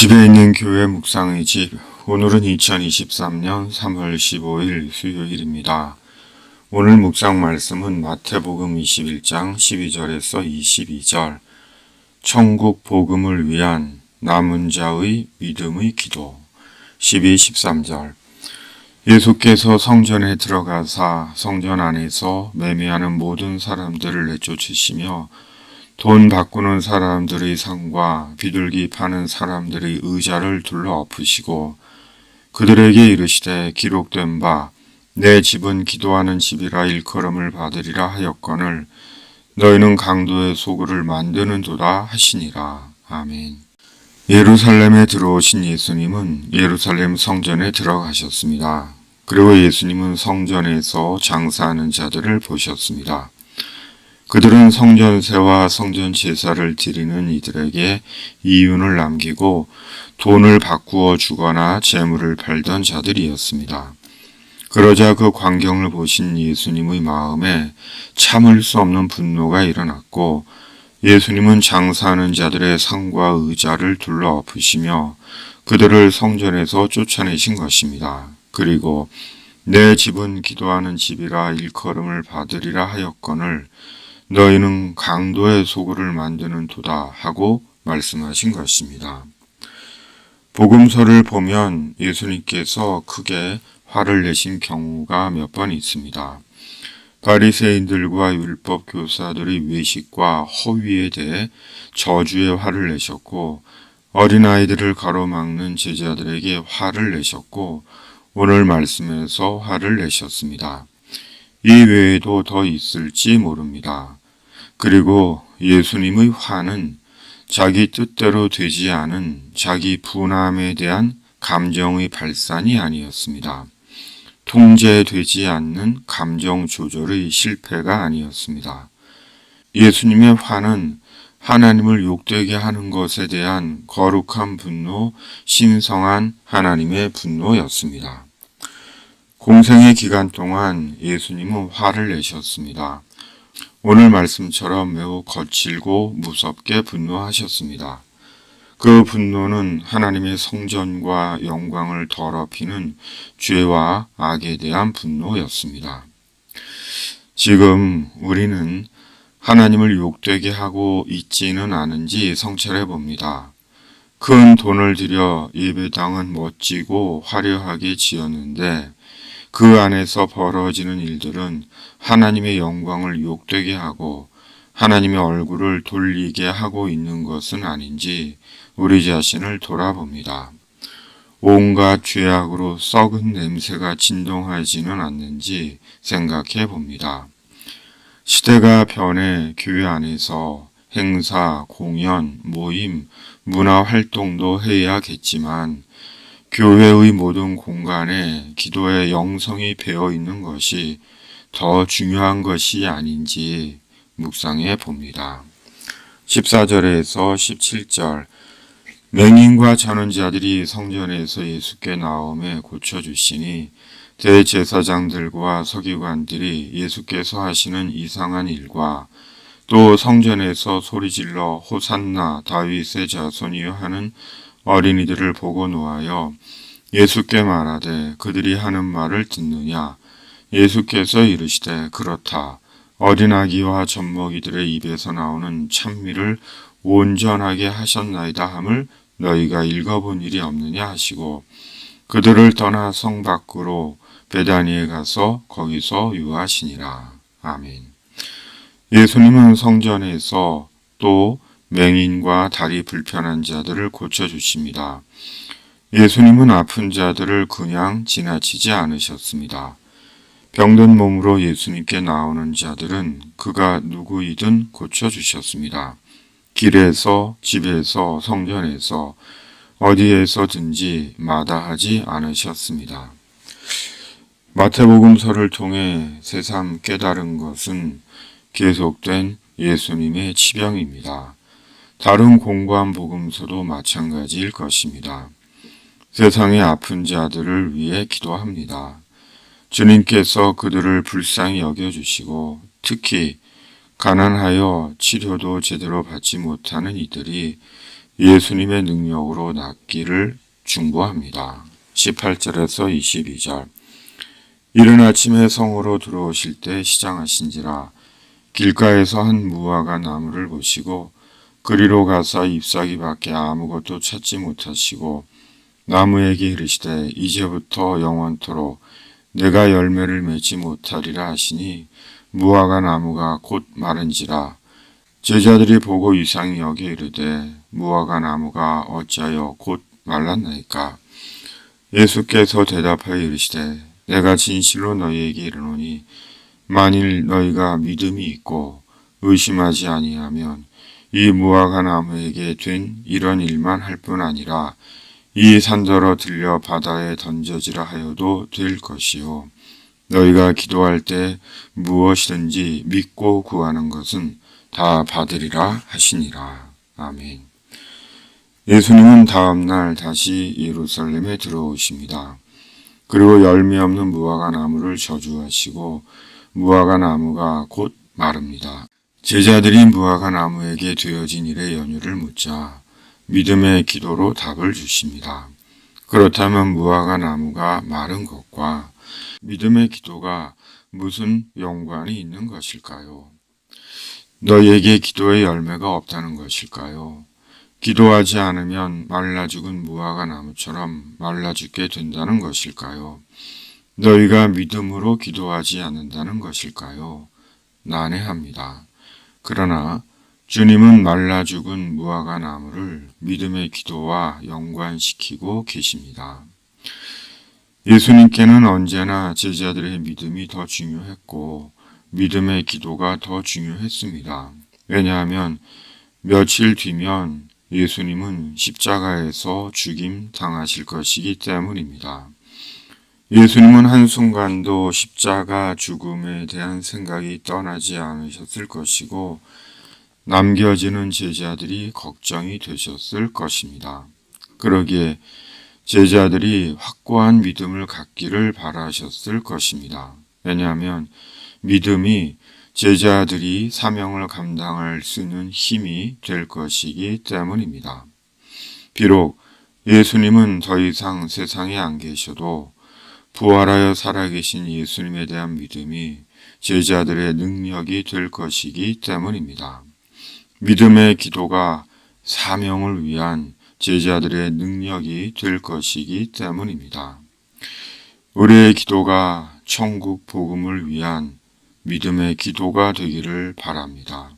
집에 있는 교회 묵상의 집, 오늘은 2023년 3월 15일 수요일입니다. 오늘 묵상 말씀은 마태복음 21장 12절에서 22절, 천국 복음을 위한 남은 자의 믿음의 기도, 12, 13절. 예수께서 성전에 들어가사 성전 안에서 매매하는 모든 사람들을 내쫓으시며 돈 바꾸는 사람들의 상과 비둘기 파는 사람들의 의자를 둘러 엎으시고 그들에게 이르시되 기록된 바 내 집은 기도하는 집이라 일컬음을 받으리라 하였거늘 너희는 강도의 소굴을 만드는도다 하시니라. 아멘. 예루살렘에 들어오신 예수님은 예루살렘 성전에 들어가셨습니다. 그리고 예수님은 성전에서 장사하는 자들을 보셨습니다. 그들은 성전세와 성전 제사를 드리는 이들에게 이윤을 남기고 돈을 바꾸어 주거나 재물을 팔던 자들이었습니다. 그러자 그 광경을 보신 예수님의 마음에 참을 수 없는 분노가 일어났고 예수님은 장사하는 자들의 상과 의자를 둘러 엎으시며 그들을 성전에서 쫓아내신 것입니다. 그리고 내 집은 기도하는 집이라 일컬음을 받으리라 하였거늘 너희는 강도의 소굴을 만드는 도다 하고 말씀하신 것입니다. 복음서를 보면 예수님께서 크게 화를 내신 경우가 몇 번 있습니다. 바리새인들과 율법 교사들의 외식과 허위에 대해 저주의 화를 내셨고 어린아이들을 가로막는 제자들에게 화를 내셨고 오늘 말씀에서 화를 내셨습니다. 이 외에도 더 있을지 모릅니다. 그리고 예수님의 화는 자기 뜻대로 되지 않은 자기 분함에 대한 감정의 발산이 아니었습니다. 통제되지 않는 감정 조절의 실패가 아니었습니다. 예수님의 화는 하나님을 욕되게 하는 것에 대한 거룩한 분노, 신성한 하나님의 분노였습니다. 공생의 기간 동안 예수님은 화를 내셨습니다. 오늘 말씀처럼 매우 거칠고 무섭게 분노하셨습니다. 그 분노는 하나님의 성전과 영광을 더럽히는 죄와 악에 대한 분노였습니다. 지금 우리는 하나님을 욕되게 하고 있지는 않은지 성찰해 봅니다. 큰 돈을 들여 예배당은 멋지고 화려하게 지었는데 그 안에서 벌어지는 일들은 하나님의 영광을 욕되게 하고 하나님의 얼굴을 돌리게 하고 있는 것은 아닌지 우리 자신을 돌아봅니다. 온갖 죄악으로 썩은 냄새가 진동하지는 않는지 생각해 봅니다. 시대가 변해 교회 안에서 행사, 공연, 모임, 문화 활동도 해야겠지만 교회의 모든 공간에 기도의 영성이 배어 있는 것이 더 중요한 것이 아닌지 묵상해 봅니다. 14절에서 17절 맹인과 전원자들이 성전에서 예수께 나오매 고쳐주시니 대제사장들과 서기관들이 예수께서 하시는 이상한 일과 또 성전에서 소리질러 호산나 다윗의 자손이여 하는 어린이들을 보고 노하여 예수께 말하되 그들이 하는 말을 듣느냐. 예수께서 이르시되 그렇다. 어린 아기와 젖먹이들의 입에서 나오는 찬미를 온전하게 하셨나이다 함을 너희가 읽어본 일이 없느냐 하시고 그들을 떠나 성 밖으로 베다니에 가서 거기서 유하시니라. 아멘. 예수님은 성전에서 또 맹인과 다리 불편한 자들을 고쳐주십니다. 예수님은 아픈 자들을 그냥 지나치지 않으셨습니다. 병든 몸으로 예수님께 나오는 자들은 그가 누구이든 고쳐주셨습니다. 길에서, 집에서, 성전에서, 어디에서든지 마다하지 않으셨습니다. 마태복음서를 통해 새삼 깨달은 것은 계속된 예수님의 치병입니다. 다른 공고한 복음서도 마찬가지일 것입니다. 세상의 아픈 자들을 위해 기도합니다. 주님께서 그들을 불쌍히 여겨주시고 특히 가난하여 치료도 제대로 받지 못하는 이들이 예수님의 능력으로 낫기를 중보합니다. 18절에서 22절. 이른 아침에 성으로 들어오실 때 시장하신지라 길가에서 한 무화과 나무를 보시고 그리로 가서 잎사귀밖에 아무것도 찾지 못하시고 나무에게 이르시되 이제부터 영원토록 내가 열매를 맺지 못하리라 하시니 무화과 나무가 곧 마른지라. 제자들이 보고 이상히 여겨 이르되 무화과 나무가 어찌하여 곧 말랐나이까. 예수께서 대답하여 이르시되 내가 진실로 너희에게 이르노니 만일 너희가 믿음이 있고 의심하지 아니하면 이 무화과 나무에게 된 이런 일만 할 뿐 아니라 이 산더러 들려 바다에 던져지라 하여도 될 것이요. 너희가 기도할 때 무엇이든지 믿고 구하는 것은 다 받으리라 하시니라. 아멘. 예수님은 다음날 다시 예루살렘에 들어오십니다. 그리고 열매 없는 무화과 나무를 저주하시고 무화과 나무가 곧 마릅니다. 제자들이 무화과 나무에게 되어진 일의 연유를 묻자 믿음의 기도로 답을 주십니다. 그렇다면 무화과 나무가 마른 것과 믿음의 기도가 무슨 연관이 있는 것일까요? 너희에게 기도의 열매가 없다는 것일까요? 기도하지 않으면 말라 죽은 무화과 나무처럼 말라 죽게 된다는 것일까요? 너희가 믿음으로 기도하지 않는다는 것일까요? 난해합니다. 그러나 주님은 말라 죽은 무화과 나무를 믿음의 기도와 연관시키고 계십니다. 예수님께는 언제나 제자들의 믿음이 더 중요했고 믿음의 기도가 더 중요했습니다. 왜냐하면 며칠 뒤면 예수님은 십자가에서 죽임 당하실 것이기 때문입니다. 예수님은 한순간도 십자가 죽음에 대한 생각이 떠나지 않으셨을 것이고 남겨지는 제자들이 걱정이 되셨을 것입니다. 그러기에 제자들이 확고한 믿음을 갖기를 바라셨을 것입니다. 왜냐하면 믿음이 제자들이 사명을 감당할 수 있는 힘이 될 것이기 때문입니다. 비록 예수님은 더 이상 세상에 안 계셔도 부활하여 살아계신 예수님에 대한 믿음이 제자들의 능력이 될 것이기 때문입니다. 믿음의 기도가 사명을 위한 제자들의 능력이 될 것이기 때문입니다. 우리의 기도가 천국 복음을 위한 믿음의 기도가 되기를 바랍니다.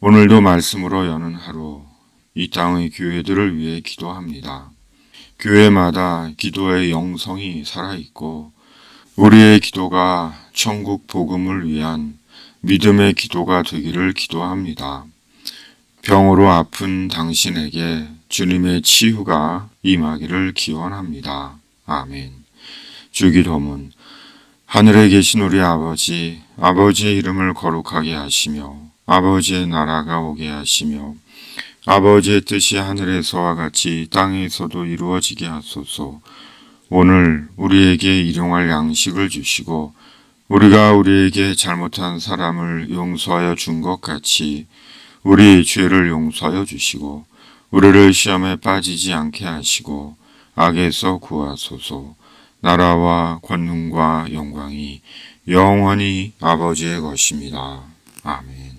오늘도 말씀으로 여는 하루 이 땅의 교회들을 위해 기도합니다. 교회마다 기도의 영성이 살아있고 우리의 기도가 천국 복음을 위한 믿음의 기도가 되기를 기도합니다. 병으로 아픈 당신에게 주님의 치유가 임하기를 기원합니다. 아멘. 주기도문. 하늘에 계신 우리 아버지, 아버지의 이름을 거룩하게 하시며 아버지의 나라가 오게 하시며 아버지의 뜻이 하늘에서와 같이 땅에서도 이루어지게 하소서. 오늘 우리에게 일용할 양식을 주시고 우리가 우리에게 잘못한 사람을 용서하여 준 것 같이 우리 죄를 용서하여 주시고 우리를 시험에 빠지지 않게 하시고 악에서 구하소서. 나라와 권능과 영광이 영원히 아버지의 것입니다. 아멘.